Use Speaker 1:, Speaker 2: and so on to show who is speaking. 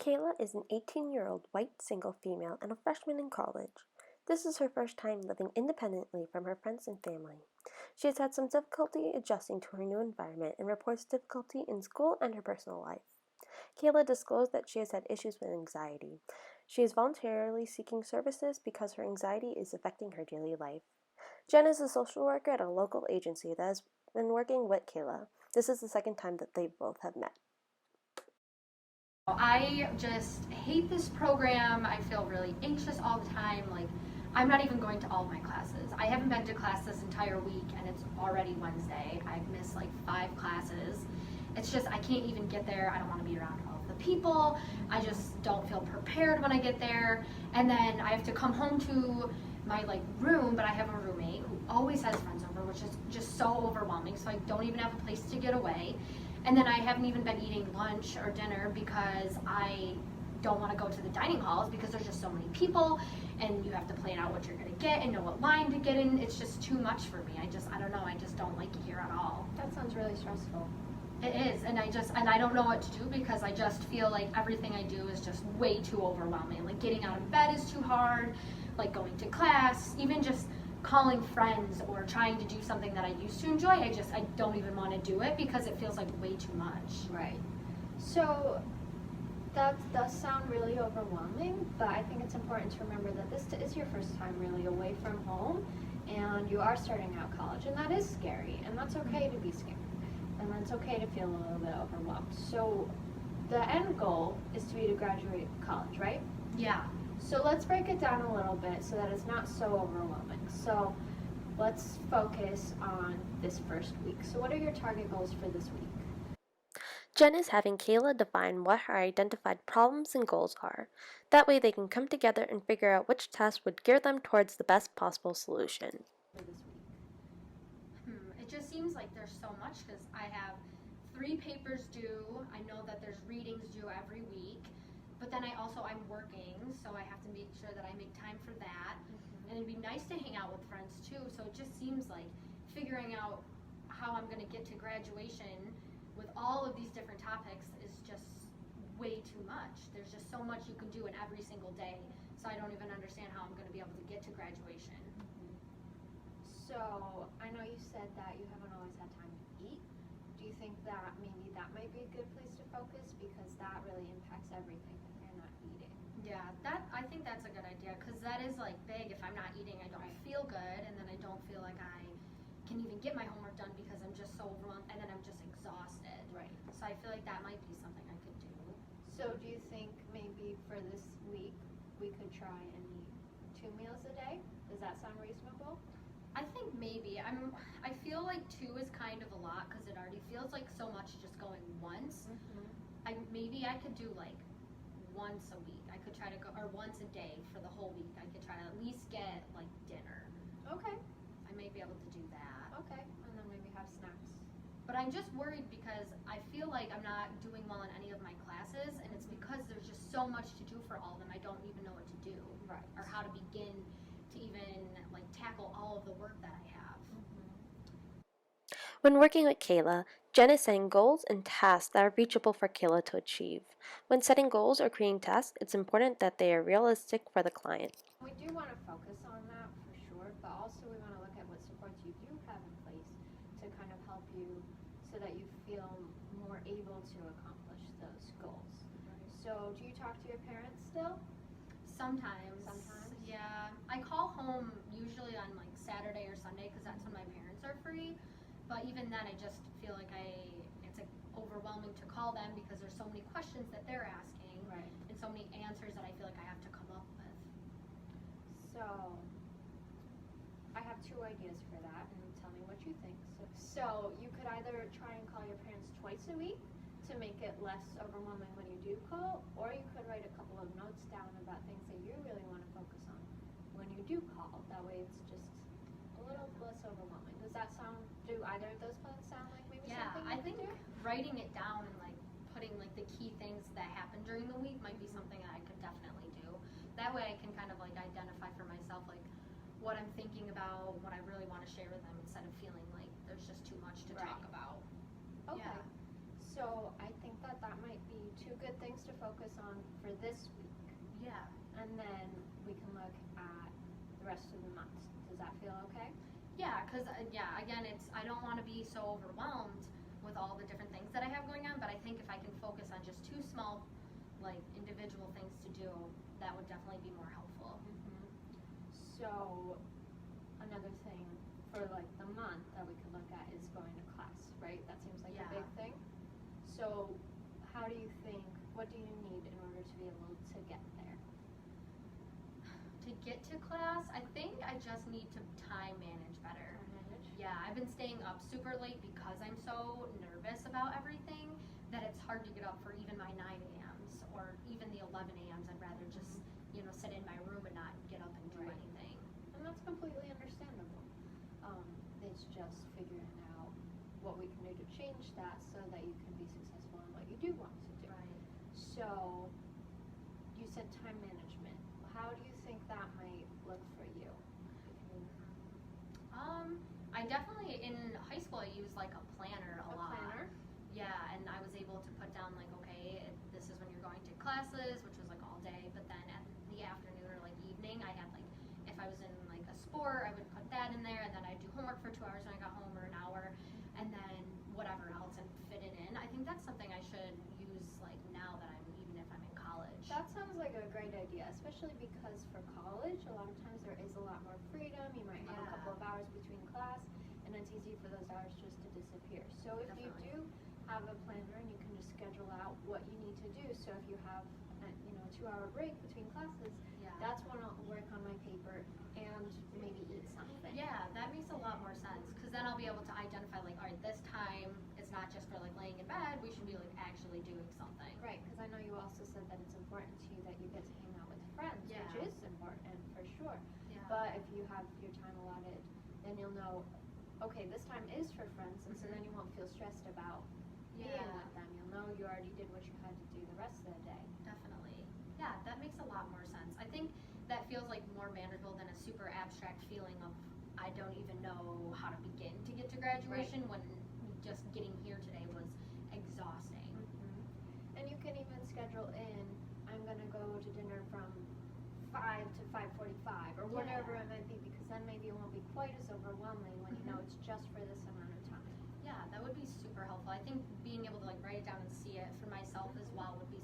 Speaker 1: Kayla is an 18-year-old white single female and a freshman in college. This is her first time living independently from her friends and family. She has had some difficulty adjusting to her new environment and reports difficulty in school and her personal life. Kayla disclosed that she has had issues with anxiety. She is voluntarily seeking services because her anxiety is affecting her daily life. Jen is a social worker at a local agency that has been working with Kayla. This is the second time that they both have met.
Speaker 2: I just hate this program. I feel really anxious all the time. Like, I'm not even going to all of my classes. I haven't been to class this entire week, and it's already Wednesday. I've missed like 5 classes. It's just, I can't even get there. I don't want to be around all of the people. I just don't feel prepared when I get there. And then I have to come home to my room, but I have a roommate who always has friends over, which is just so overwhelming. So I don't even have a place to get away. And then I haven't even been eating lunch or dinner because I don't want to go to the dining halls because there's just so many people and you have to plan out what you're going to get and know what line to get in. It's just too much for me. I don't know. I just don't like it here at all.
Speaker 3: That sounds really stressful.
Speaker 2: It is. And I don't know what to do because I just feel like everything I do is just way too overwhelming. Like getting out of bed is too hard, like going to class, even just calling friends or trying to do something that I used to enjoy. I don't even want to do it because it feels like way too much.
Speaker 3: Right. So that does sound really overwhelming, but I think it's important to remember that this is your first time really away from home, and you are starting out college, and that is scary, and that's okay to be scared, and that's okay to feel a little bit overwhelmed. So the end goal is to graduate college, right?
Speaker 2: Yeah.
Speaker 3: So let's break it down a little bit so that it's not so overwhelming. So let's focus on this first week. So what are your target goals for this week?
Speaker 1: Jen is having Kayla define what her identified problems and goals are. That way they can come together and figure out which task would gear them towards the best possible solution.
Speaker 3: For this week.
Speaker 2: It just seems like there's so much because I have 3 papers due. I know that there's readings due every week, but then I'm working, so I have to make sure that I make time for that. And it'd be nice to hang out with friends too. So it just seems like figuring out how I'm going to get to graduation with all of these different topics is just way too much. There's just so much you can do in every single day. So I don't even understand how I'm going to be able to get to graduation.
Speaker 3: So I know you said that you haven't always had time to eat. Do you think that maybe that might be a good place to focus, because that really impacts everything if you're not eating?
Speaker 2: Yeah, I think that's a good idea because that is big. If I'm not eating, I don't feel good, and then I don't feel like I can even get my homework done because I'm just so overwhelmed, and then I'm just exhausted.
Speaker 3: Right.
Speaker 2: So I feel like that might be something I could do.
Speaker 3: So do you think maybe for this week we could try and eat 2 meals a day? Does that sound reasonable?
Speaker 2: I think maybe. I feel like 2 is kind of a lot because it already feels like so much just going once. Maybe I could do once a week. I could try to go, or once a day for the whole week. I could try to at least get dinner.
Speaker 3: Okay.
Speaker 2: I may be able to do that.
Speaker 3: Okay. And then maybe have snacks.
Speaker 2: But I'm just worried because I feel like I'm not doing well in any of my classes, and it's because there's just so much to do for all of them. I don't even know what to do.
Speaker 3: Right.
Speaker 2: Or how to begin to even tackle all of the work that I have.
Speaker 1: When working with Kayla, Jen is setting goals and tasks that are reachable for Kayla to achieve. When setting goals or creating tasks, it's important that they are realistic for the client.
Speaker 3: We do want to focus on that for sure, but also we want to look at what supports you do have in place to kind of help you so that you feel more able to accomplish those goals. So do you talk to your parents still?
Speaker 2: Sometimes.
Speaker 3: Sometimes?
Speaker 2: Yeah. I call home usually on Saturday or Sunday because that's when my parents are free. But even then, I just feel like it's overwhelming to call them because there's so many questions that they're asking.
Speaker 3: Right.
Speaker 2: And so many answers that I feel like I have to come up with.
Speaker 3: So I have 2 ideas for that, and tell me what you think. So you could either try and call your parents twice a week to make it less overwhelming when you do call, or you could write a couple of notes down about things that you really want to focus on when you do call. That way it's just a little less overwhelming. Do either of those plans sound like maybe something
Speaker 2: I
Speaker 3: you
Speaker 2: think
Speaker 3: could do?
Speaker 2: writing it down and putting the key things that happen during the week might be something that I could definitely do. That way I can kind of identify for myself what I'm thinking about, what I really want to share with them instead of feeling like there's just too much to talk about.
Speaker 3: Okay.
Speaker 2: Yeah.
Speaker 3: So I think that might be 2 good things to focus focus on for this week,
Speaker 2: Yeah.
Speaker 3: and then we can look at the rest of the month. Does that feel okay?
Speaker 2: Yeah, because again, I don't want to be so overwhelmed with all the different things that I have going on, but I think if I can focus on just two small, like, individual things to do, that would definitely be more helpful.
Speaker 3: So, another thing for like the month that we could look at is going to class, right? That seems like
Speaker 2: Yeah.
Speaker 3: a big thing. So, how do you think, what do you need in order to be able to get there?
Speaker 2: To get to class, I think I just need to time manage better. Yeah, I've been staying up super late because I'm so nervous about everything that it's hard to get up for even my 9 a.m.s or even the 11 a.m.s. I'd rather just, sit in my room and not get up and do
Speaker 3: Right.
Speaker 2: anything.
Speaker 3: And that's completely understandable. It's just figuring out what we can do to change that so that you can be successful in what you do want to do.
Speaker 2: Right.
Speaker 3: So, you said time management. How do you think that might look for you?
Speaker 2: I definitely, in high school, I used like a planner a lot.
Speaker 3: Planner?
Speaker 2: Yeah, and I was able to put down like, okay, this is when you're going to classes, which was like all day, but then at the afternoon or like evening, I had like, if I was in like a sport, I would put that in there, and then I'd do homework for 2 hours when I got home, or an hour, and then whatever else and fit it in. I think that's something I should use like now that even if I'm in college.
Speaker 3: That sounds like a great idea, especially because for college, a lot of times there is a lot more freedom. You might have a
Speaker 2: Yeah.
Speaker 3: couple of hours between class, and it's easy for those hours just to disappear. So if you
Speaker 2: Definitely.
Speaker 3: do have a planner and you can just schedule out what you need to do, so if you have a 2-hour break between classes,
Speaker 2: Yeah.
Speaker 3: that's when I'll work on my paper and maybe eat something.
Speaker 2: Yeah, that makes a lot more sense because then I'll be able to identify like, all right, this time it's not just for like laying in bed. We should be like actually doing something.
Speaker 3: Right, because I know you also said that it's important to you that you get to hang out with friends,
Speaker 2: Yeah.
Speaker 3: which is important for sure.
Speaker 2: Yeah.
Speaker 3: But if you have your time allotted, then you'll know, okay, this time is for friends, and so then you won't feel stressed about being
Speaker 2: Yeah.
Speaker 3: with them. You'll know you already did what you had to do the rest of the day.
Speaker 2: Definitely. Yeah, that makes a lot more sense. I think that feels like more manageable than a super abstract feeling of I don't even know how to begin to get to graduation when just getting here today was exhausting.
Speaker 3: And you can even schedule in, I'm going to go to dinner from 5 to 5:45 or whatever
Speaker 2: Yeah.
Speaker 3: it might be, because then maybe it won't be quite as overwhelming when you know it's just for this amount of time.
Speaker 2: Yeah, that would be super helpful. I think being able to like write it down and see it for myself as well would be